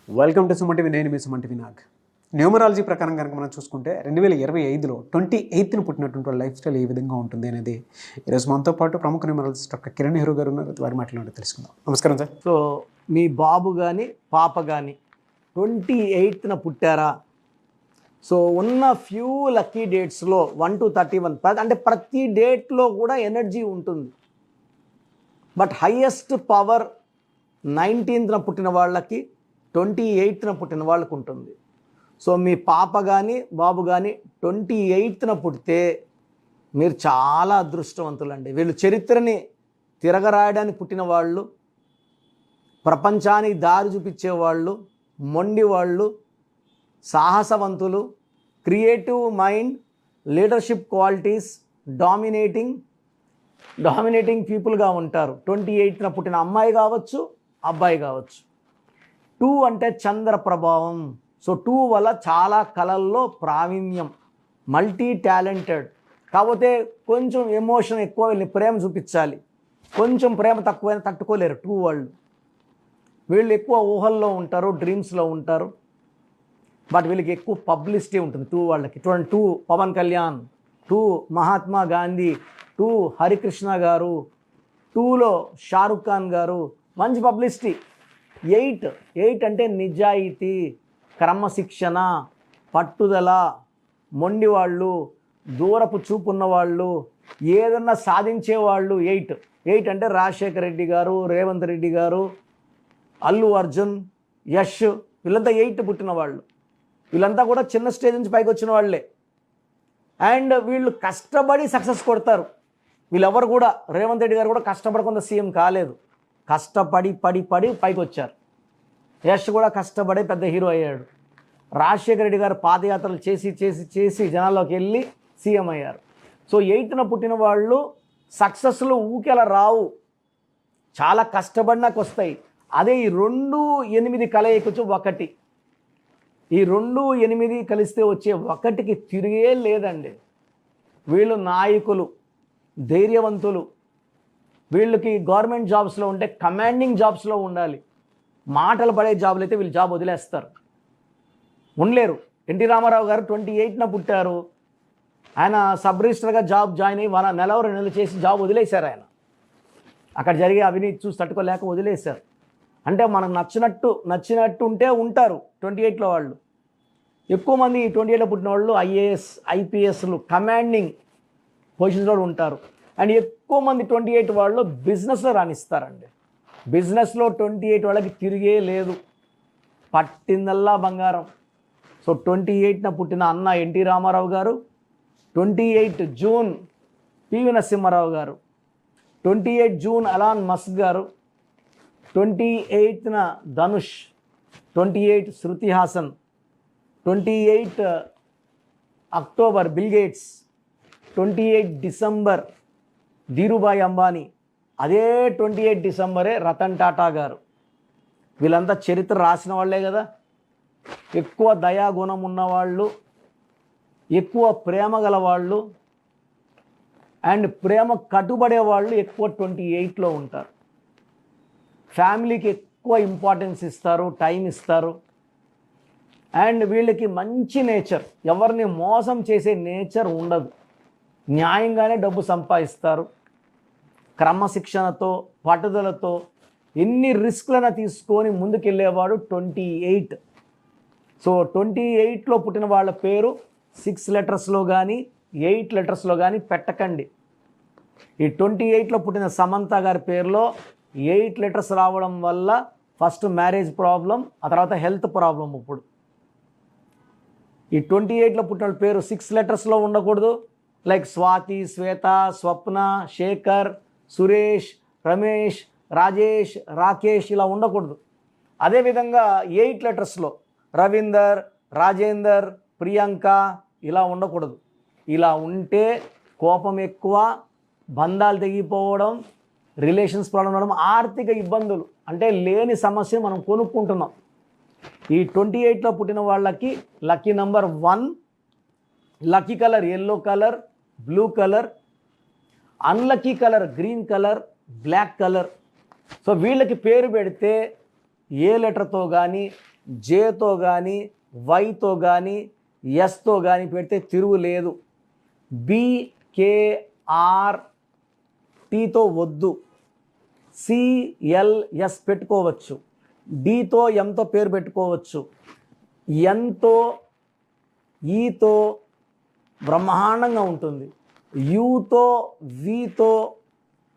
Welcome to Suman TV. నేను మీ Suman TV Nag. Numerology ప్రకారం కనుక మనం చూసుకుంటే 2025లో 28న పుట్టినటువంటి వాళ్ళ లైఫ్ స్టైల్ ఏ విధంగా ఉంటుంది అనేది ఈరోజు మనతో పాటు ప్రముఖ న్యూమరాలజిస్ట్ డాక్టర్ కిరణ్ నెహ్రూ గారు ఉన్నారు. వారి మాటలు తెలుసుకుందాం. నమస్కారం సార్. సో మీ బాబు కానీ పాప కానీ 28న పుట్టారా? సో ఉన్న ఫ్యూ లక్కీ డేట్స్లో 1 to 31 అంటే ప్రతి డేట్లో కూడా ఎనర్జీ ఉంటుంది. బట్ హయ్యెస్ట్ పవర్ 19న పుట్టిన వాళ్ళకి 28న పుట్టిన వాళ్ళకు ఉంటుంది. సో మీ పాప కానీ బాబు కానీ 28న పుడితే మీరు చాలా అదృష్టవంతులండి. వీళ్ళు చరిత్రని తిరగరాయడానికి పుట్టిన వాళ్ళు, ప్రపంచానికి దారి చూపించేవాళ్ళు, మొండి వాళ్ళు, సాహసవంతులు, creative mind, leadership qualities, dominating పీపుల్గా ఉంటారు. 28న పుట్టిన అమ్మాయి కావచ్చు, అబ్బాయి కావచ్చు. 2 అంటే చంద్ర ప్రభావం. సో 2 వల్ల చాలా కళల్లో ప్రావీణ్యం, మల్టీ టాలెంటెడ్. కాకపోతే కొంచెం ఎమోషన్ ఎక్కువ, వీళ్ళని ప్రేమ చూపించాలి. కొంచెం ప్రేమ తక్కువైనా తట్టుకోలేరు 2 వాళ్ళు. వీళ్ళు ఎక్కువ ఊహల్లో ఉంటారు, డ్రీమ్స్లో ఉంటారు. బట్ వీళ్ళకి ఎక్కువ పబ్లిసిటీ ఉంటుంది 2 వాళ్ళకి. 2 పవన్ కళ్యాణ్, 2 మహాత్మా గాంధీ, 2 హరికృష్ణ గారు, 2లో షారుఖ్ ఖాన్ గారు, మంచి పబ్లిసిటీ. 8 అంటే నిజాయితీ, క్రమశిక్షణ, పట్టుదల, మొండివాళ్ళు, దూరపు చూపున్నవాళ్ళు, ఏదన్నా సాధించేవాళ్ళు. 8 అంటే రాజశేఖర రెడ్డి గారు, రేవంత్ రెడ్డి గారు, అల్లు అర్జున్, యష్, వీళ్ళంతా 8 పుట్టిన వాళ్ళు. వీళ్ళంతా కూడా చిన్న స్టేజ్ నుంచి పైకి వచ్చిన వాళ్ళే. అండ్ వీళ్ళు కష్టపడి సక్సెస్ కొడతారు. వీళ్ళెవరు కూడా, రేవంత్ రెడ్డి గారు కూడా కష్టపడకుండా సీఎం కాలేదు, కష్టపడి పైకి వచ్చారు. యష్ కూడా కష్టపడి పెద్ద హీరో అయ్యాడు. రాజశేఖర రెడ్డి గారు పాదయాత్రలు చేసి జనాల్లోకి వెళ్ళి సీఎం అయ్యారు. సో 8న పుట్టిన వాళ్ళు సక్సెస్లు ఊకేలా రావు, చాలా కష్టపడినాక వస్తాయి. అదే ఈ 2, 8 కలయికొచ్చి 1. ఈ 2, 8 కలిస్తే వచ్చే 1కి తిరిగే లేదండి. వీళ్ళు నాయకులు, ధైర్యవంతులు. వీళ్ళకి గవర్నమెంట్ జాబ్స్లో ఉంటే కమాండింగ్ జాబ్స్లో ఉండాలి. మాటలు పడే జాబులు అయితే వీళ్ళు జాబ్ వదిలేస్తారు, ఉండలేరు. ఎన్టీ రామారావు గారు 28న పుట్టారు. ఆయన సబ్ రిజిస్టర్గా జాయిన్ అయ్యి 1 నెల 2 నెలలు చేసి జాబ్ వదిలేశారు. ఆయన అక్కడ జరిగే అవినీతి చూసి తట్టుకోలేక వదిలేశారు. అంటే మనకు నచ్చినట్టు ఉంటే ఉంటారు 28లో వాళ్ళు. ఎక్కువ మంది 28లో పుట్టిన వాళ్ళు ఐఏఎస్, ఐపీఎస్లు, కమాండింగ్ పొజిషన్లో ఉంటారు. అండ్ ఎక్కువ మంది 28 వాళ్ళు బిజినెస్లో రాణిస్తారండి. బిజినెస్లో 28 వాళ్ళకి తిరిగే లేదు, పట్టిందల్లా బంగారం. సో 28న పుట్టిన అన్న ఎన్టీ రామారావు గారు, 28 జూన్ పివి నరసింహారావు గారు, 28 జూన్ ఎలాన్ మస్క్ గారు, 28న Dhanush, 28 Shruti Haasan, 28 October Bill Gates, 28 December Dhirubhai Ambani, అదే 28 డిసెంబరే రతన్ టాటా గారు. వీళ్ళంతా చరిత్ర రాసిన వాళ్ళే కదా. ఎక్కువ దయాగుణం ఉన్నవాళ్ళు, ఎక్కువ ప్రేమ గల వాళ్ళు, అండ్ ప్రేమ కట్టుబడే వాళ్ళు ఎక్కువ 28లో ఉంటారు. ఫ్యామిలీకి ఎక్కువ ఇంపార్టెన్స్ ఇస్తారు, టైం ఇస్తారు. అండ్ వీళ్ళకి మంచి నేచర్, ఎవరిని మోసం చేసే నేచర్ ఉండదు. న్యాయంగానే డబ్బు సంపాదిస్తారు. క్రమశిక్షణతో, పట్టుదలతో ఎన్ని రిస్క్లను తీసుకొని ముందుకెళ్ళేవాడు 28. సో 28లో పుట్టిన వాళ్ళ పేరు 6 లెటర్స్లో కానీ 8 లెటర్స్లో కానీ పెట్టకండి. ఈ 28లో పుట్టిన సమంత గారి పేరులో 8 లెటర్స్ రావడం వల్ల ఫస్ట్ మ్యారేజ్ ప్రాబ్లం, ఆ తర్వాత హెల్త్ ప్రాబ్లం. ఇప్పుడు ఈ 28లో పుట్టిన పేరు 6 లెటర్స్లో ఉండకూడదు. లైక్ స్వాతి, శ్వేత, స్వప్న, శేఖర్, సురేష్, రమేష్, రాజేష్, రాకేష్ ఇలా ఉండకూడదు. అదేవిధంగా 8 లెటర్స్లో రవీందర్, రాజేందర్, ప్రియాంక ఇలా ఉండకూడదు. ఇలా ఉంటే కోపం ఎక్కువ, బంధాలు తెగిపోవడం, రిలేషన్స్ ప్రాబ్లం అవడం, ఆర్థిక ఇబ్బందులు, అంటే లేని సమస్య మనం కొనుక్కుంటున్నాం. ఈ 28లో పుట్టిన వాళ్ళకి lucky number 1, lucky colour yellow colour, blue colour, unlucky colour green colour, black colour. So వీళ్ళకి పేరు పెడితే ఏ లెటర్తో కానీ జేతో కానీ వైతో కానీ ఎస్తో కానీ పెడితే తిరుగు లేదు. BKR టీతో వద్దు, CLS పెట్టుకోవచ్చు, Dతో Mతో పేరు పెట్టుకోవచ్చు, Nతో ఈతో బ్రహ్మాండంగా ఉంటుంది. యూతో వీతో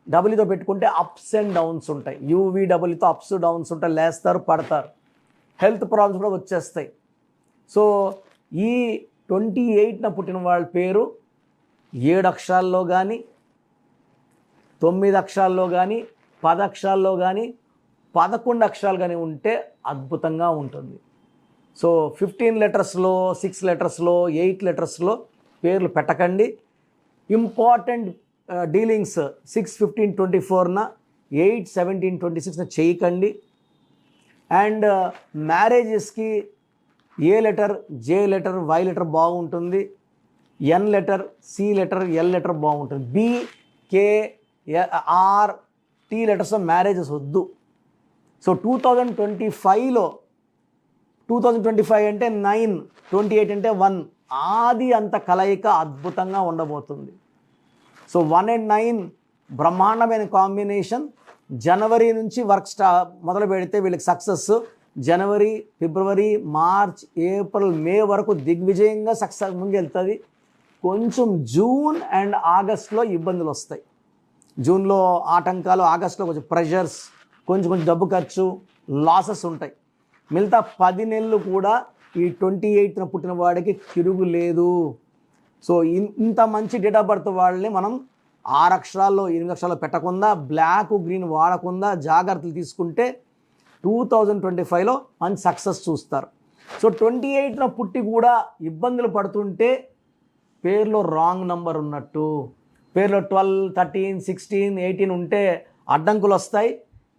డబ్ల్యూతో పెట్టుకుంటే అప్స్ అండ్ డౌన్స్ ఉంటాయి. UVWతో అప్స్ డౌన్స్ ఉంటాయి, లేస్తారు పడతారు, హెల్త్ ప్రాబ్లమ్స్ కూడా వచ్చేస్తాయి. సో ఈ 28న పుట్టిన వాళ్ళ పేరు 7 అక్షరాల్లో కానీ 9 అక్షరాల్లో కానీ 10 అక్షరాల్లో కానీ 11 అక్షరాలు కానీ ఉంటే అద్భుతంగా ఉంటుంది. సో 15 లెటర్స్లో 6 లెటర్స్లో 8 లెటర్స్లో పేర్లు పెట్టకండి. ఇంపార్టెంట్ డీలింగ్స్ 6-15-24న 8-17-26న చేయకండి. అండ్ మ్యారేజెస్కి A letter, J letter, Y letter బాగుంటుంది, N letter, C letter, L letter బాగుంటుంది. BKR టీ లెటర్స్లో మ్యారేజెస్ వద్దు. సో 2025 అంటే 9, 28 అంటే 1, ఆది అంత కలయిక అద్భుతంగా ఉండబోతుంది. సో 1 and 9 బ్రహ్మాండమైన కాంబినేషన్. జనవరి నుంచి వర్క్ మొదలు పెడితే వీళ్ళకి సక్సెస్. జనవరి, ఫిబ్రవరి, మార్చ్, ఏప్రిల్, మే వరకు దిగ్విజయంగా సక్సెస్ ముందుకెళ్తుంది. కొంచెం జూన్ అండ్ ఆగస్ట్లో ఇబ్బందులు వస్తాయి. జూన్లో ఆటంకాలు, ఆగస్ట్లో కొంచెం ప్రెషర్స్, కొంచెం డబ్బు ఖర్చు, లాసెస్ ఉంటాయి. మిగతా 10 నెలలు కూడా ఈ 28న పుట్టిన వాడికి తిరుగు లేదు. సో ఇంత మంచి డేట్ ఆఫ్ బర్త్ వాళ్ళని మనం 6 అక్షరాల్లో 8 అక్షరాల్లో పెట్టకుండా, బ్లాక్ గ్రీన్ వాడకుండా జాగ్రత్తలు తీసుకుంటే 2025లో మంచి సక్సెస్ చూస్తారు. సో 28న పుట్టి కూడా ఇబ్బందులు పడుతుంటే పేరులో రాంగ్ నంబర్ ఉన్నట్టు. పేరులో 12, 13, 16, 18 ఉంటే అడ్డంకులు వస్తాయి.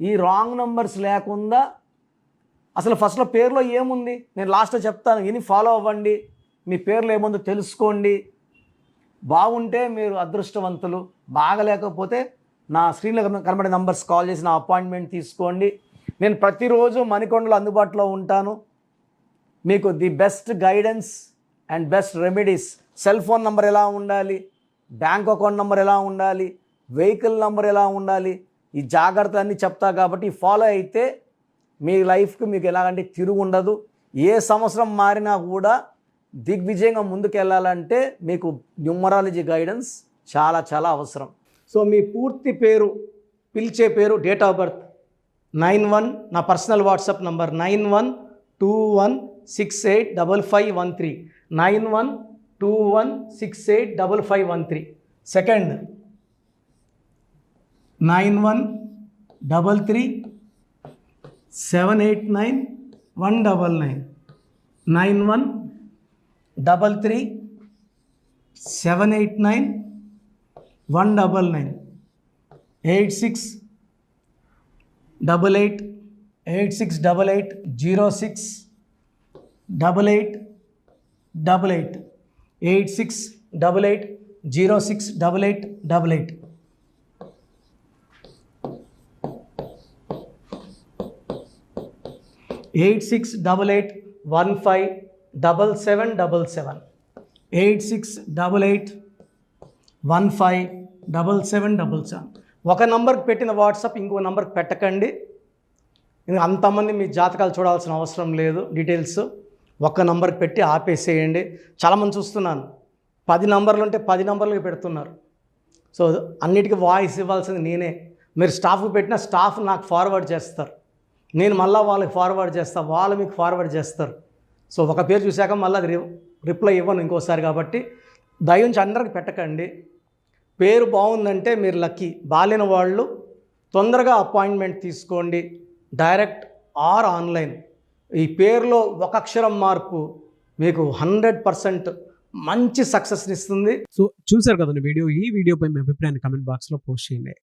ఈ రాంగ్ నంబర్స్ లేకుండా అసలు ఫస్ట్లో పేరులో ఏముంది నేను లాస్ట్లో చెప్తాను, ఇని ఫాలో అవ్వండి, మీ పేర్లో ఏముందో తెలుసుకోండి. బాగుంటే మీరు అదృష్టవంతులు, బాగలేకపోతే నా స్క్రీన్లో కనబడే నంబర్స్ కాల్ చేసి నా అపాయింట్మెంట్ తీసుకోండి. నేను ప్రతిరోజు మణికొండలో అందుబాటులో ఉంటాను. మీకు the best guidance and best remedies. Cell phone number ఎలా ఉండాలి, బ్యాంక్ అకౌంట్ నెంబర్ ఎలా ఉండాలి, వెహికల్ నెంబర్ ఎలా ఉండాలి, ఈ జాగ్రత్తలన్నీ చెప్తా. కాబట్టి ఫాలో అయితే మీ లైఫ్కి మీకు ఎలాగంటే తిరుగు ఉండదు. ఏ సంవత్సరం మారినా కూడా దిగ్విజయంగా ముందుకు వెళ్ళాలంటే మీకు న్యూమరాలజీ గైడెన్స్ చాలా చాలా అవసరం. సో మీ పూర్తి పేరు, పిలిచే పేరు, డేట్ ఆఫ్ బర్త్ 91, నా personal WhatsApp number 9121685513, 9121685513. Second 9133789199, 9133789199, 868886880688, 8688068888. Eight 8688157777, 8688157777. ఒక నంబర్కి పెట్టిన వాట్సాప్ ఇంకో నంబర్కి పెట్టకండి. అంతమంది మీ జాతకాలు చూడాల్సిన అవసరం లేదు. డీటెయిల్స్ ఒక్క నంబర్కి పెట్టి ఆపేసేయండి. చాలామంది చూస్తున్నాను 10 నంబర్లు ఉంటే 10 నంబర్లకి పెడుతున్నారు. సో అన్నిటికీ వాయిస్ ఇవ్వాల్సింది నేనే. మీరు స్టాఫ్కి పెట్టిన స్టాఫ్ నాకు ఫార్వర్డ్ చేస్తారు, నేను మళ్ళీ వాళ్ళకి ఫార్వర్డ్ చేస్తాను, వాళ్ళు మీకు ఫార్వర్డ్ చేస్తారు. సో ఒక పేరు చూశాక మళ్ళీ అది రిప్లై ఇవ్వను ఇంకోసారి. కాబట్టి దయించి అందరికి పెట్టకండి. పేరు బాగుందంటే మీరు లక్కీ. బాలేని వాళ్ళు తొందరగా అపాయింట్మెంట్ తీసుకోండి, డైరెక్ట్ ఆర్ ఆన్లైన్. ఈ పేరులో ఒక అక్షరం మార్పు మీకు 100% మంచి సక్సెస్ని ఇస్తుంది. సో చూసారు కదండి వీడియో. ఈ వీడియోపై మీ అభిప్రాయాన్ని కామెంట్ బాక్స్లో పోస్ట్ చేయండి.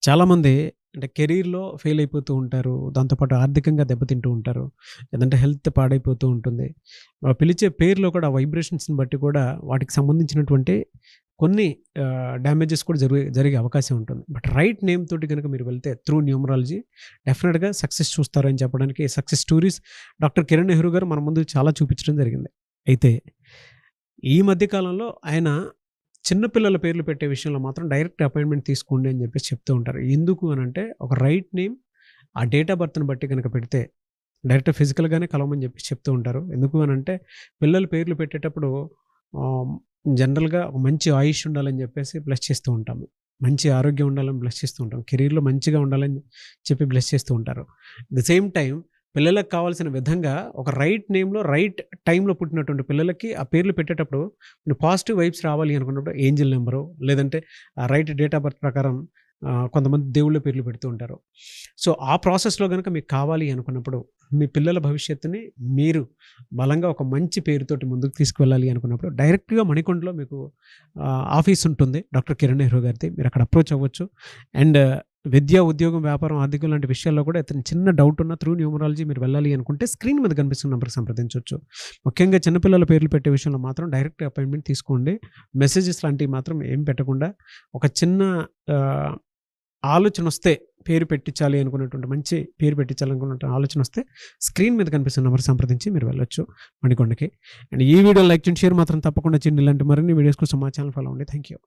చాలామంది అంటే కెరీర్లో ఫెయిల్ అయిపోతూ ఉంటారు, దాంతోపాటు ఆర్థికంగా దెబ్బతింటూ ఉంటారు, లేదంటే హెల్త్ పాడైపోతూ ఉంటుంది. పిలిచే పేరులో కూడా వైబ్రేషన్స్ని బట్టి కూడా వాటికి సంబంధించినటువంటి కొన్ని డ్యామేజెస్ కూడా జరిగే అవకాశం ఉంటుంది. బట్ రైట్ నేమ్ తోటి కనుక మీరు వెళ్తే త్రూ న్యూమరాలజీ డెఫినెట్గా సక్సెస్ చూస్తారని చెప్పడానికి success stories doctor Kiran Nehru గారు మన ముందు చాలా చూపించడం జరిగింది. అయితే ఈ మధ్యకాలంలో ఆయన చిన్నపిల్లల పేర్లు పెట్టే విషయంలో మాత్రం డైరెక్ట్ అపాయింట్మెంట్ తీసుకోండి అని చెప్పేసి చెప్తూ ఉంటారు. ఎందుకు అని అంటే ఒక రైట్ నేమ్ ఆ డేట్ ఆఫ్ బర్త్ని బట్టి కనుక పెడితే డైరెక్ట్ ఫిజికల్గానే కలవమని చెప్పి చెప్తూ ఉంటారు. ఎందుకు అని అంటే పిల్లల పేర్లు పెట్టేటప్పుడు జనరల్గా ఒక మంచి ఆయుష్ ఉండాలని చెప్పేసి బ్లెస్ చేస్తూ ఉంటాము, మంచి ఆరోగ్యం ఉండాలని బ్లెస్ చేస్తూ ఉంటాం, కెరీర్లో మంచిగా ఉండాలని చెప్పి బ్లెస్ చేస్తూ ఉంటారు. ద సేమ్ టైం పిల్లలకు కావాల్సిన విధంగా ఒక రైట్ నేమ్లో రైట్ టైంలో పుట్టినటువంటి పిల్లలకి ఆ పేర్లు పెట్టేటప్పుడు పాజిటివ్ వైబ్స్ రావాలి అనుకున్నప్పుడు ఏంజిల్ నెంబరు లేదంటే ఆ రైట్ డేట్ ఆఫ్ బర్త్ ప్రకారం కొంతమంది దేవుళ్ళ పేర్లు పెడుతూ ఉంటారు. సో ఆ ప్రాసెస్లో కనుక మీకు కావాలి అనుకున్నప్పుడు మీ పిల్లల భవిష్యత్తుని మీరు బలంగా ఒక మంచి పేరుతోటి ముందుకు తీసుకువెళ్ళాలి అనుకున్నప్పుడు డైరెక్ట్గా మణికొండలో మీకు ఆఫీస్ ఉంటుంది డాక్టర్ కిరణ్ నెహ్రూ గారిది. మీరు అక్కడ అప్రోచ్ అవ్వచ్చు. అండ్ విద్య, ఉద్యోగం, వ్యాపారం, ఆర్థికం లాంటి విషయాల్లో కూడా అతను చిన్న డౌట్ ఉన్న త్రూ న్యూమరాలజీ మీరు వెళ్ళాలి అనుకుంటే స్క్రీన్ మీద కనిపిస్తున్న నెంబర్కి సంప్రదించవచ్చు. ముఖ్యంగా చిన్నపిల్లల పేర్లు పెట్టే విషయంలో మాత్రం డైరెక్ట్ అపాయింట్మెంట్ తీసుకోండి. మెసేజెస్ లాంటివి మాత్రం ఏం పెట్టకుండా ఒక చిన్న ఆలోచన వస్తే పేరు పెట్టించాలి అనుకున్నటువంటి మంచి పేరు పెట్టించాలనుకున్న ఆలోచన వస్తే స్క్రీన్ మీద కనిపిస్తున్న నెంబర్ సంప్రదించి మీరు వెళ్ళొచ్చు మణికొండకి. అండ్ ఈ వీడియో లైక్ చేయండి, షేర్ మాత్రం తప్పకుండా చేయండి. ఇలాంటి మరిన్ని వీడియోస్ కోసం మా ఛానల్ ఫాలో అవ్వండి. Thank you.